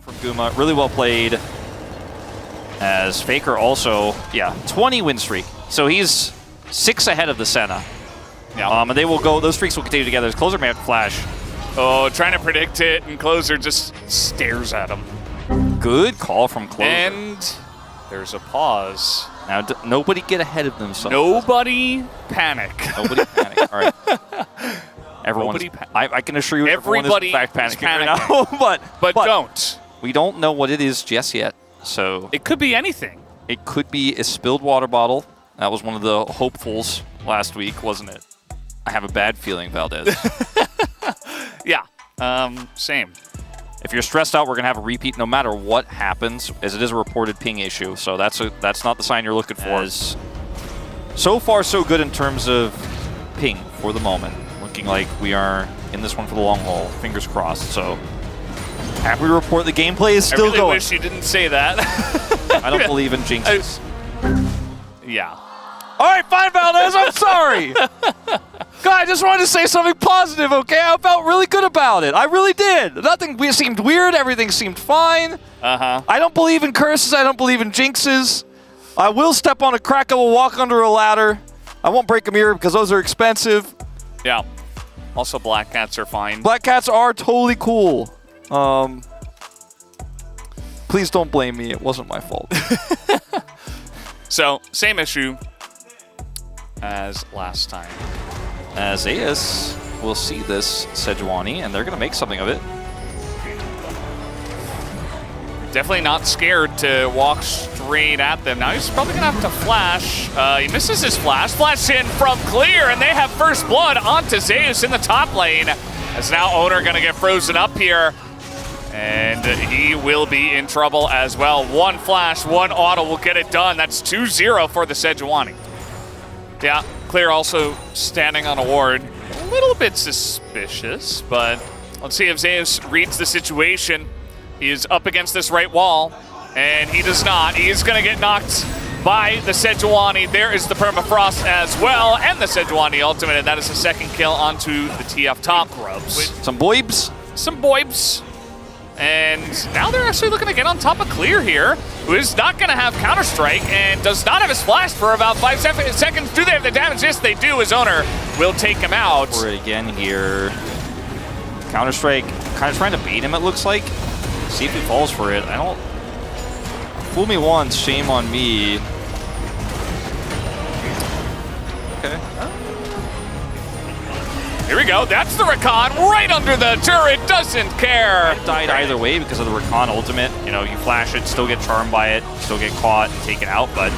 for Guma. Really well played. As Faker also, 20 win streak. So he's 6 ahead of the Senna. Yeah. And they will go, those streaks will continue together. His closer may have to flash. Oh, trying to predict it, and Closer just stares at him. Good call from Closer. And there's a pause. Now, nobody get ahead of themselves. Nobody panic. Nobody panic. All right. Everyone's, I can assure you everybody is in fact panicking right now. but don't. We don't know what it is just yet. So it could be anything. It could be a spilled water bottle. That was one of the hopefuls last week, wasn't it? I have a bad feeling, Valdez. Yeah, same. If you're stressed out, we're going to have a repeat no matter what happens, as it is a reported ping issue. So that's not the sign you're looking for. So far, so good in terms of ping for the moment. Looking like we are in this one for the long haul. Fingers crossed. So happy to report the gameplay is still going. I really wish you didn't say that. I don't believe in jinxes. Yeah. All right, fine, Valdez. I'm sorry. God, I just wanted to say something positive, okay? I felt really good about it. I really did. Nothing seemed weird. Everything seemed fine. I don't believe in curses. I don't believe in jinxes. I will step on a crack. I will walk under a ladder. I won't break a mirror because those are expensive. Yeah. Also, black cats are fine. Black cats are totally cool. Please don't blame me. It wasn't my fault. So, same issue as last time. As Ace will see this Sejuani, and they're going to make something of it. Definitely not scared to walk straight at them. Now he's probably going to have to flash. He misses his flash. Flash in from clear, and they have first blood onto Zeus in the top lane. As now Owner going to get frozen up here. And he will be in trouble as well. One flash, one auto will get it done. That's 2-0 for the Sejuani. Yeah, Clear also standing on a ward. A little bit suspicious, but let's see if Zeus reads the situation. He is up against this right wall, and he does not. He is going to get knocked by the Sejuani. There is the permafrost as well, and the Sejuani ultimate, and that is the second kill onto the TF top. Grubs. Some boibs. Some boibs. And now they're actually looking to get on top of Clear here, who is not going to have Counter-Strike and does not have his flash for about 5 seconds. Do they have the damage? Yes, they do. His owner will take him out. For it again here. Counter-Strike kind of trying to bait him, it looks like. See if he falls for it. I don't... Fool me once, shame on me. Okay. Here we go. That's the Rakan right under the turret. Doesn't care. I died either way because of the Rakan ultimate. You know, you flash it, still get charmed by it, still get caught and taken out, but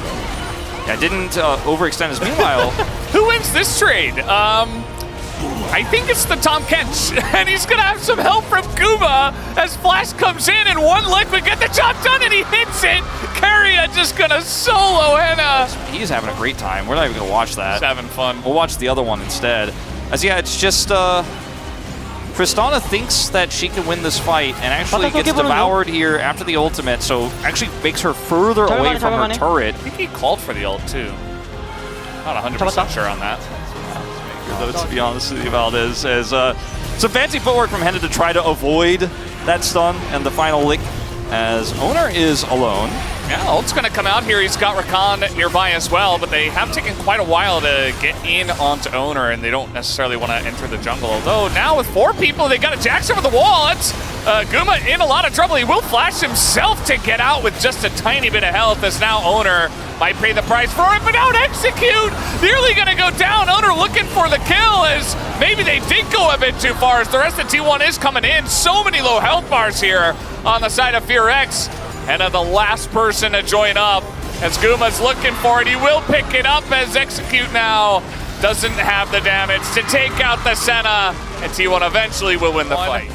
yeah, didn't overextend his meanwhile. Who wins this trade? I think it's the Tom Kench, and he's going to have some help from Guma as Flash comes in and one lick would get the job done, and he hits it. Karria just going to solo Henna. He's having a great time. We're not even going to watch that. He's having fun. We'll watch the other one instead. As yeah, it's just Tristana thinks that she can win this fight and actually gets devoured here after the ultimate, so actually makes her further away from her turret. I think he called for the ult too. Not 100% sure on that. Though, to be honest with you, Valdez, as some fancy footwork from Henna to try to avoid that stun and the final lick, as Owner is alone. Yeah, ult's going to come out here. He's got Rakan nearby as well, but they have taken quite a while to get in onto Owner, and they don't necessarily want to enter the jungle. Although now with 4 people, they got a Jax over the wall. It's Guma in a lot of trouble. He will flash himself to get out with just a tiny bit of health, as now Owner might pay the price for it, but don't execute. Nearly going to go down. Owner looking for the kill, as maybe they did go a bit too far, as the rest of T1 is coming in. So many low health bars here on the side of FearX. And the last person to join up, as Guma's looking for it. He will pick it up as Execute now doesn't have the damage to take out the Senna, and T1 eventually will win the fight.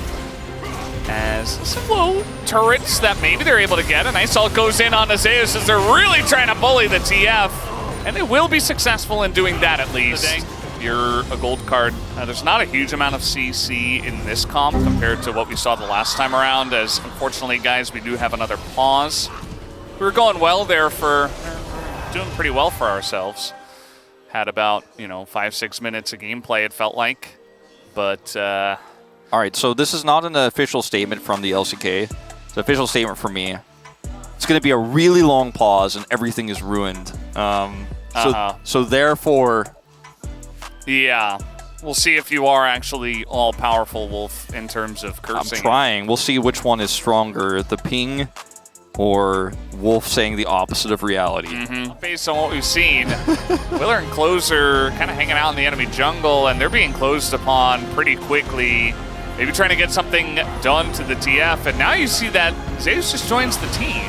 As some low turrets that maybe they're able to get. A nice ult goes in on the Zeus as they're really trying to bully the TF. And they will be successful in doing that at least. You're a gold card. There's not a huge amount of CC in this comp compared to what we saw the last time around, as unfortunately, guys, we do have another pause. We were going well there doing pretty well for ourselves. Had about, 5-6 minutes of gameplay, it felt like. But, all right, so this is not an official statement from the LCK, It's an official statement from me. It's going to be a really long pause and everything is ruined. So therefore... Yeah. We'll see if you are actually all-powerful, Wolf, in terms of cursing. I'm trying. We'll see which one is stronger, the ping or Wolf saying the opposite of reality. Based on what we've seen, Willer and Closer kind of hanging out in the enemy jungle, and they're being closed upon pretty quickly. Maybe trying to get something done to the TF, and now you see that Zeus just joins the team.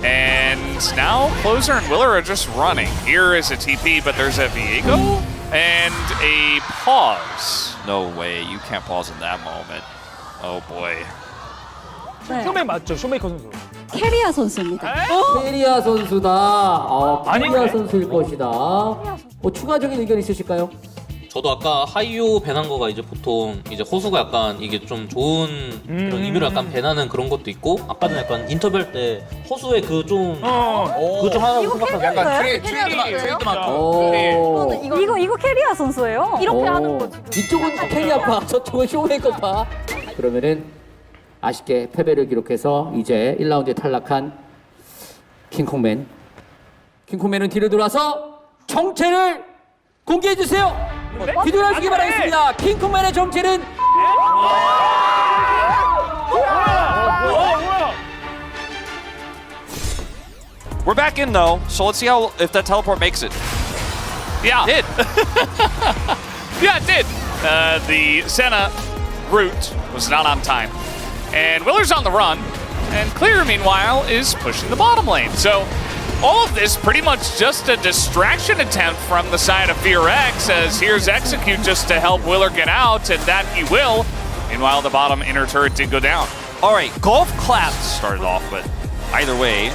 And now Closer and Willer are just running. Here is a TP, but there's a Viego and a pause. No way. You can't pause in that moment. Oh boy. 쇼메 맞죠? 쇼메이커 선수. 캐리아 선수입니다. 캐리아 선수다. 캐리아 선수일 것이다. 뭐 추가적인 의견 있으실까요? 저도 아까 하이오 배난 거가 이제 보통 이제 호수가 약간 이게 좀 좋은 그런 의미로 약간 배나는 그런 것도 있고 아까는 약간 인터뷰할 때 호수의 그 좀 그거 좀 하나 생각하고 약간 이거 캐리아 선수예요? 이렇게 하는 거 지금. 이쪽은 캐리아파, 저쪽은 쇼메이커파. 그러면은 아쉽게 패배를 기록해서 이제 1라운드에 탈락한 킹콩맨. 킹콩맨은 뒤를 돌아서 정체를 공개해 주세요. 뒤돌아주기 바라겠습니다. 킹콩맨의 정체는 We're back in though, so let's see if that teleport makes it. Yeah. It did. Yeah, it did. The Senna route was not on time. And Willer's on the run, and Clear, meanwhile, is pushing the bottom lane. So all of this pretty much just a distraction attempt from the side of FearX, as here's Execute just to help Willer get out, and that he will. Meanwhile, the bottom inner turret did go down. All right, Golf Clap started off, but either way,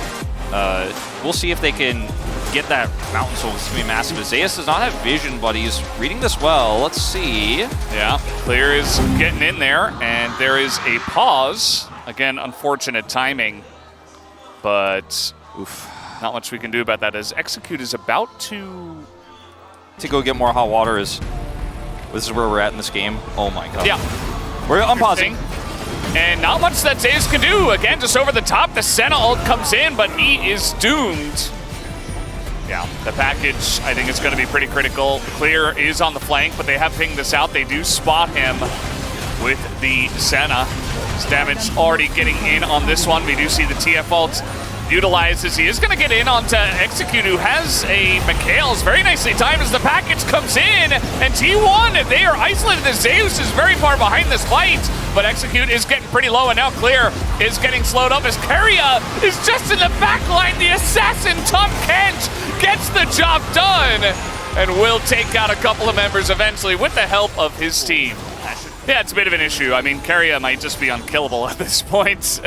we'll see if they can get that Mountain Soul. It's going to be massive. Zeus does not have vision, but he's reading this well. Let's see. Yeah, Clear is getting in there, and there is a pause. Again, unfortunate timing, but not much we can do about that, as Execute is about to go get more hot water. This is where we're at in this game. Oh my god. Yeah. We're unpausing. And not much that Zeus can do. Again, just over the top, the Senna ult comes in, but he is doomed. Yeah, the package, I think, is going to be pretty critical. Clear is on the flank, but they have pinged this out. They do spot him with the Senna. His damage already getting in on this one. We do see the TF ult utilized as he is going to get in onto Execute, who has a Mikhail's very nicely timed as the package comes in, and T1, they are isolated as Zeus is very far behind this fight, but Execute is getting pretty low, and now Clear is getting slowed up as Keria is just in the back line. The assassin, Tom Kent, gets the job done and will take out a couple of members eventually with the help of his team. Yeah, it's a bit of an issue. I mean, Keria might just be unkillable at this point,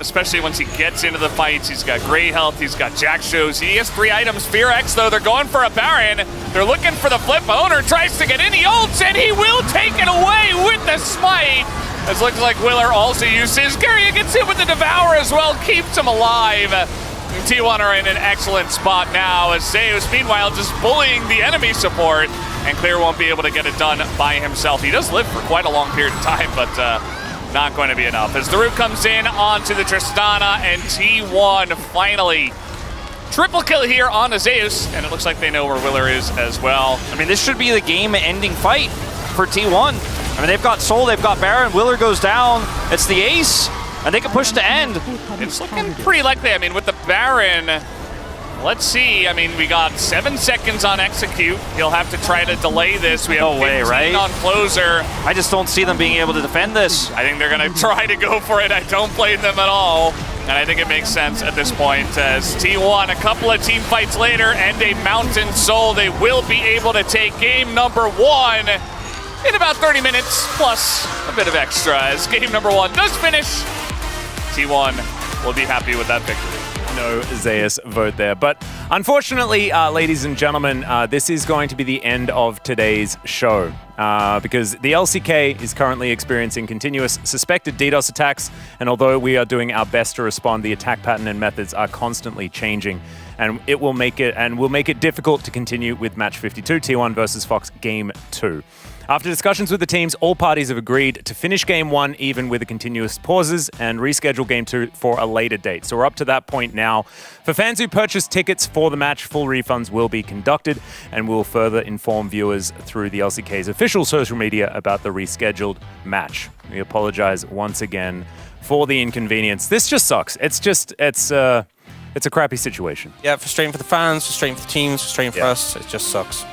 especially once he gets into the fights. He's got great health, he's got Jack shows, he has 3 items. FearX, though, they're going for a Baron. They're looking for the flip. Owner tries to get in, he ults, and he will take it away with the smite. It looks like Willer also uses. Keria gets hit with the Devour as well, keeps him alive. T1 are in an excellent spot now, as Zeus, meanwhile, just bullying the enemy support, and Clear won't be able to get it done by himself. He does live for quite a long period of time, but not going to be enough. As the root comes in onto the Tristana, and T1 finally triple kill here on Zeus, and it looks like they know where Willer is as well. I mean, this should be the game-ending fight for T1. I mean, they've got Soul, they've got Baron, Willer goes down, it's the ace, and they can push to end. It's looking pretty likely. I mean, with the Baron, let's see. I mean, we got 7 seconds on Execute. He'll have to try to delay this. We have 15 on Closer. I just don't see them being able to defend this. I think they're going to try to go for it. I don't blame them at all. And I think it makes sense at this point, as T1, a couple of team fights later, and a Mountain Soul, they will be able to take game number 1 in about 30 minutes, plus a bit of extra, as game number 1 does finish. T1 will be happy with that victory. No Zeus vote there. But unfortunately, ladies and gentlemen, this is going to be the end of today's show because the LCK is currently experiencing continuous suspected DDoS attacks, and although we are doing our best to respond, the attack pattern and methods are constantly changing, and it will make it difficult to continue with match 52, T1 versus Fox Game 2. After discussions with the teams, all parties have agreed to finish Game 1 even with the continuous pauses and reschedule Game 2 for a later date. So we're up to that point now. For fans who purchase tickets for the match, full refunds will be conducted, and we'll further inform viewers through the LCK's official social media about the rescheduled match. We apologize once again for the inconvenience. This just sucks. It's a crappy situation. Yeah, frustrating for the fans, frustrating for the teams, frustrating for us. It just sucks.